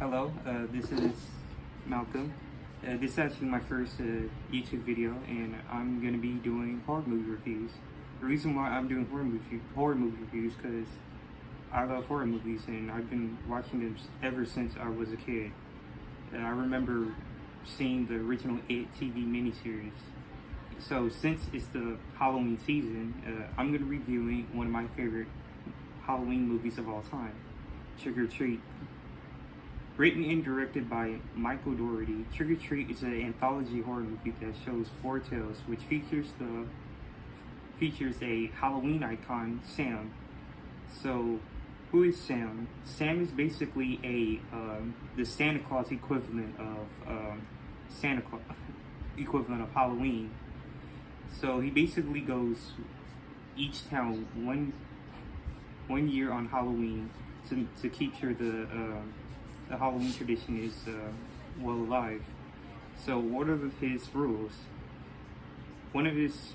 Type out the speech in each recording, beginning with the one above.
Hello, this is Malcolm. This is actually my first YouTube video, and I'm gonna be doing horror movie reviews. The reason why I'm doing horror movie reviews because I love horror movies, and I've been watching them ever since I was a kid. And I remember seeing the original It TV miniseries. So since it's the Halloween season, I'm gonna be reviewing one of my favorite Halloween movies of all time, Trick 'r Treat. Written and directed by Michael Dougherty, Trick 'r Treat is an anthology horror movie that shows four tales, which features a Halloween icon, Sam. So, who is Sam? Sam is basically the Santa Claus equivalent of equivalent of Halloween. So he basically goes each town one year on Halloween to keep sure the Halloween tradition is well alive. So what are his rules? One of his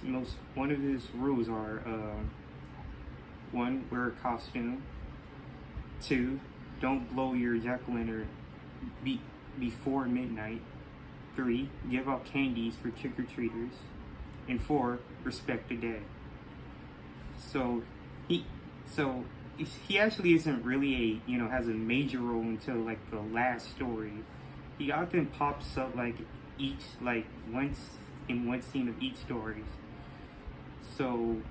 rules are one, wear a costume. Two, don't blow your jack-o'-lantern before midnight. Three, give out candies for trick-or-treaters. And four, respect the dead. So he actually isn't really has a major role until like the last story. He often pops up like once in one scene of each story. So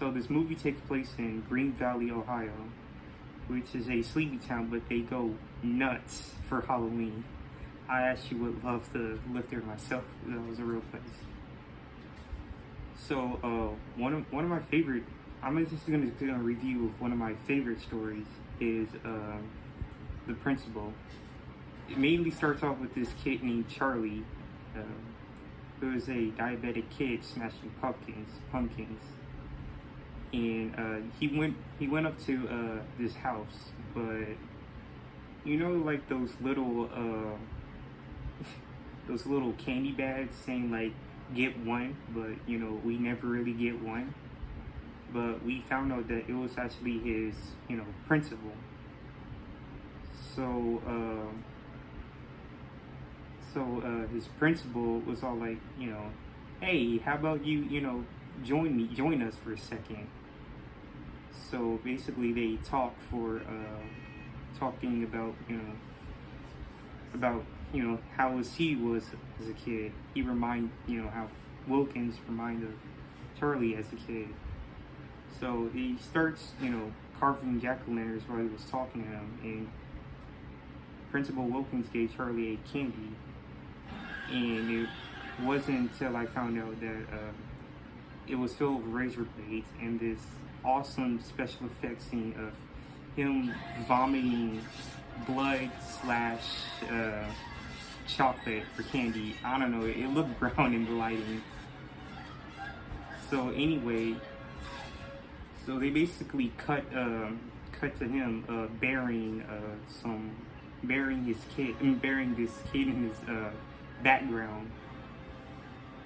this movie takes place in Green Valley, Ohio, which is a sleepy town, but they go nuts for Halloween. I actually would love to live there myself if that was a real place. So one of my favorite, I'm just gonna do a review of one of my favorite stories is The Principal. It mainly starts off with this kid named Charlie, who is a diabetic kid smashing pumpkins, and he went up to this house, but like those little candy bags saying like get one, but we never really get one. But we found out that it was actually his principal. So his principal was all like, hey, how about you join us for a second. So basically they talk for talking about how he was as a kid. He how Wilkins reminded Charlie as a kid. So he starts carving jack-o'-lanterns while he was talking to him, and Principal Wilkins gave Charlie a candy, and it wasn't until I found out that it was filled with razor blades and this awesome special effects scene of him vomiting blood slash chocolate or candy. I don't know, it looked brown in the lighting. So anyway, so they basically cut to him burying this kid in his background,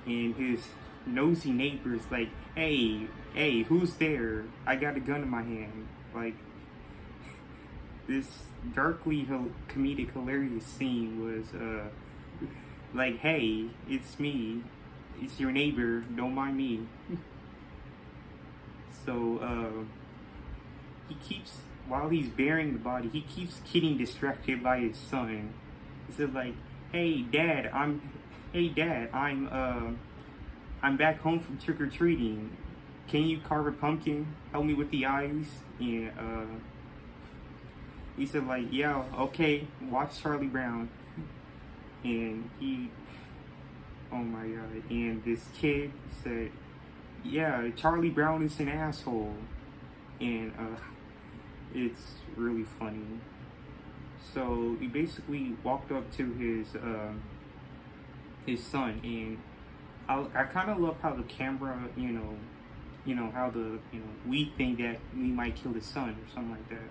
and his nosy neighbors like, hey, who's there? I got a gun in my hand. Like, this darkly comedic hilarious scene was like, hey, it's me, it's your neighbor, don't mind me. So while he's burying the body, he keeps getting distracted by his son. He said like, hey dad, I'm back home from trick-or-treating. Can you carve a pumpkin? Help me with the eyes. And he said like, yeah, okay, watch Charlie Brown. And oh my god, and this kid said, yeah, Charlie Brown is an asshole. And it's really funny. So he basically walked up to his son, and I kind of love how the camera, how we think that we might kill his son or something like that.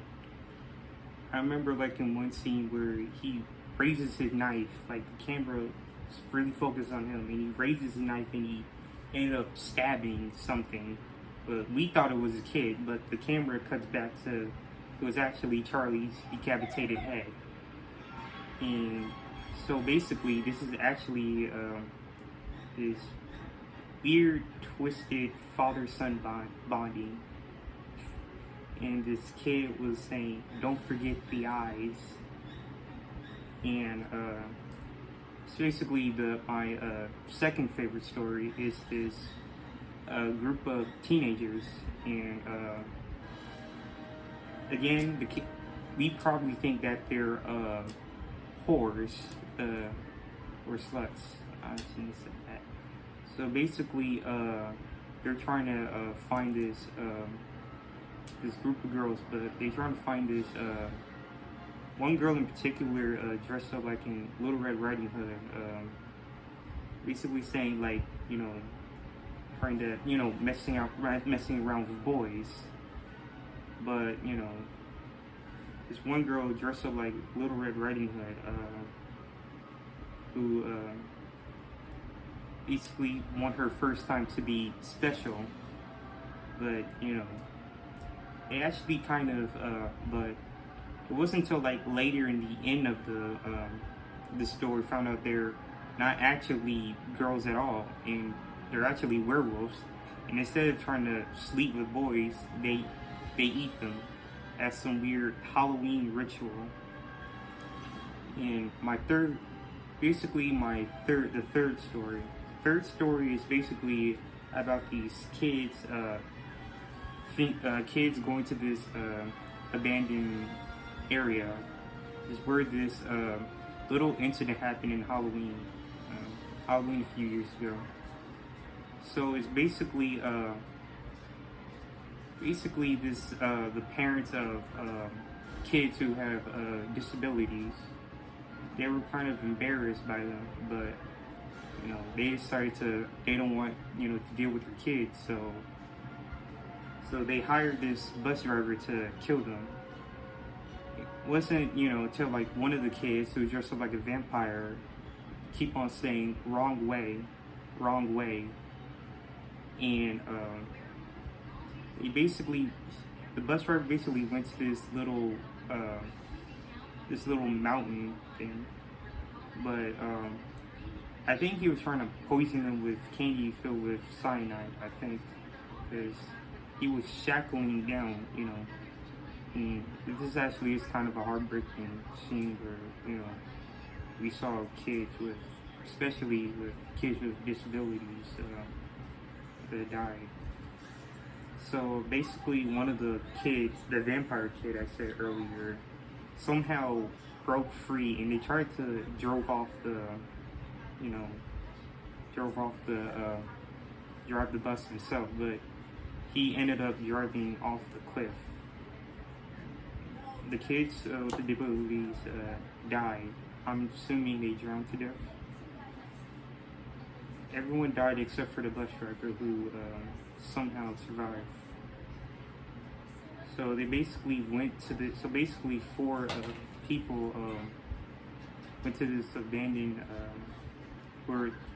I remember like in one scene where he raises his knife, like the camera is really focused on him, and he raises his knife and he ended up stabbing something. But we thought it was a kid, but the camera cuts back to it was actually Charlie's decapitated head. And so basically, this is actually this weird, twisted father-son bonding. And this kid was saying, "Don't forget the eyes." And so basically, my second favorite story is this group of teenagers, and again, we probably think that they're whores or sluts. I shouldn't say that. So basically, they're trying to find this group of girls, but they're trying to find this one girl in particular dressed up like in Little Red Riding Hood, basically saying like, trying to, messing around with boys. But this one girl dressed up like Little Red Riding Hood, who basically want her first time to be special, but it actually kind of but it wasn't until like later in the end of the story found out they're not actually girls at all, and they're actually werewolves. And instead of trying to sleep with boys, they eat them as some weird Halloween ritual. And the third story. The third story is basically about these kids, kids going to this abandoned area. Is where this little incident happened in Halloween a few years ago. So it's basically this the parents of kids who have disabilities. They were kind of embarrassed by them, but they decided they don't want to deal with their kids, so they hired this bus driver to kill them. It wasn't until like one of the kids who dressed up like a vampire keep on saying wrong way, and the bus driver basically went to this little mountain thing, but I think he was trying to poison them with candy filled with cyanide, I think, because he was shackling down, and this actually is kind of a heartbreaking scene where, we saw especially with kids with disabilities that died. So basically one of the kids, the vampire kid I said earlier, somehow broke free, and they tried to drive the bus himself, but he ended up driving off the cliff. The kids with the disabilities died. I'm assuming they drowned to death. Everyone died except for the bus driver, who somehow survived. So they basically four people went to this abandoned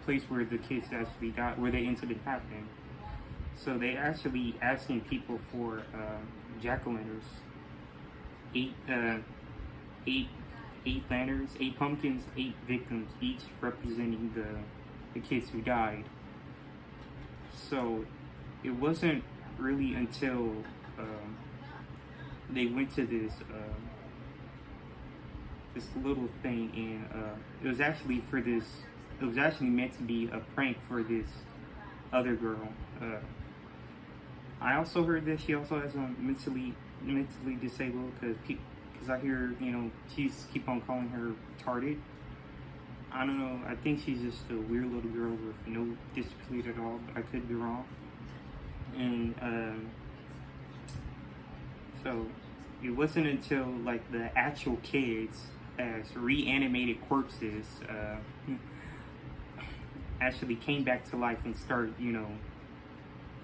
place where the kids actually died, where the incident happened. So they actually asking people for jack-o'-lanterns, eight lanterns, 8 pumpkins, 8 victims, each representing the kids who died. So it wasn't really until they went to this little thing, and it was actually meant to be a prank for this other girl. I also heard that she also has a mentally disabled, because I hear she's keep on calling her retarded. I don't know. I think she's just a weird little girl with no disability at all, but I could be wrong. And so it wasn't until like the actual kids as reanimated corpses actually came back to life and started,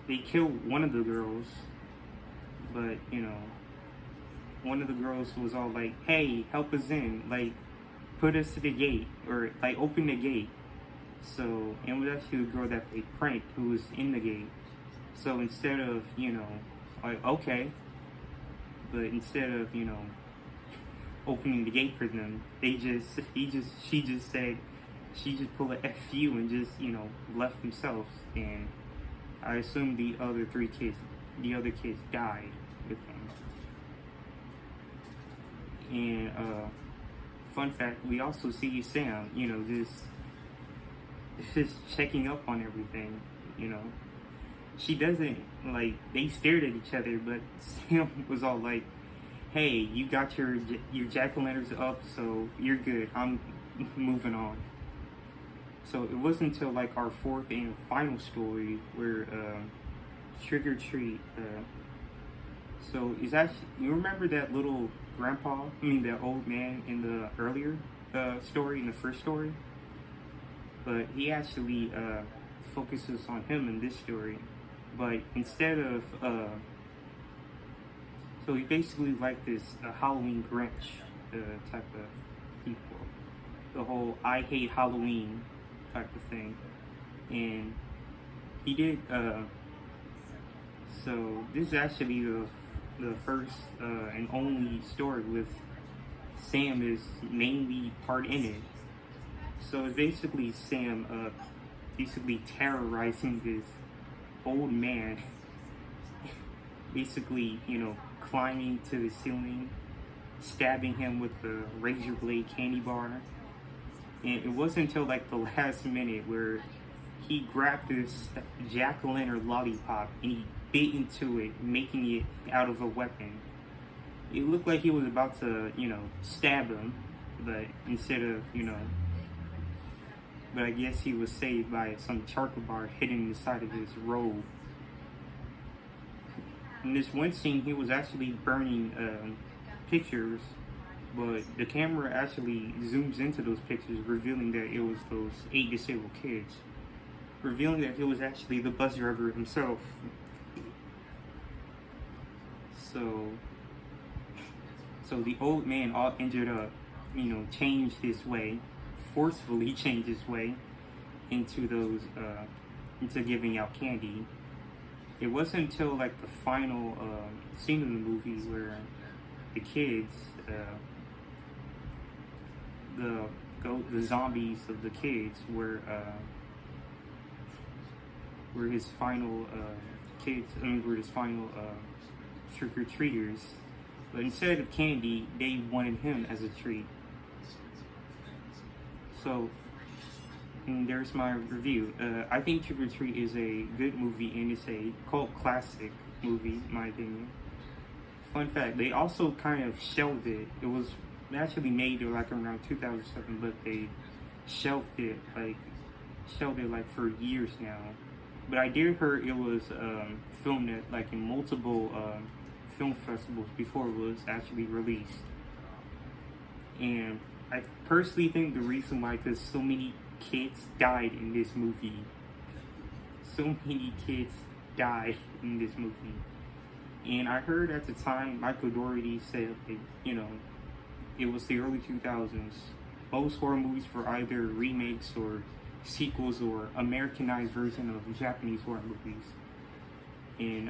they killed one of the girls, but one of the girls was all like, "Hey, help us in, like put us to the gate, or like open the gate." So it was actually the girl that they pranked who was in the gate. So instead of like, okay, but instead of, opening the gate for them, she just said, she just pulled a FU and just, left themselves. And I assume the other kids died with them. And, fun fact, we also see Sam, just checking up on everything, She doesn't, they stared at each other, but Sam was all like, hey, you got your jack-o'-lanterns up, so you're good. I'm moving on. So it wasn't until our fourth and final story where Trick or Treat. So it's actually, you remember that little that old man in the earlier story, in the first story? But he actually focuses on him in this story. But instead of so he basically this Halloween Grinch type of people. The whole I hate Halloween type of thing. And he did, so this is actually the first and only story with Sam is mainly part in it. So it's basically Sam basically terrorizing this old man, basically, climbing to the ceiling, stabbing him with the razor blade candy bar. And it wasn't until the last minute where he grabbed this jack-o'-lantern lollipop and he bit into it, making it out of a weapon. It looked like he was about to, stab him, but instead of, but I guess he was saved by some charcoal bar hitting the side of his robe. In this one scene, he was actually burning pictures, but the camera actually zooms into those pictures, revealing that it was those 8 disabled kids, revealing that it was actually the bus driver himself. So the old man all ended up, changed his way, forcefully changed his way into those, into giving out candy. It wasn't until the final scene of the movie where the kids, the zombies of the kids were his final were his final trick-or-treaters. But instead of candy, they wanted him as a treat. So, and there's my review. I think Trick or Treat is a good movie and it's a cult classic movie, in my opinion. Fun fact, they also kind of shelved it. It was actually made around 2007, but they shelved it for years now. But I did hear it was filmed at in multiple film festivals before it was actually released. And I personally think the reason why, because so many kids died in this movie. So many kids died in this movie. And I heard at the time, Michael Dougherty said, it was the early 2000s. Most horror movies were either remakes or sequels or Americanized version of Japanese horror movies. And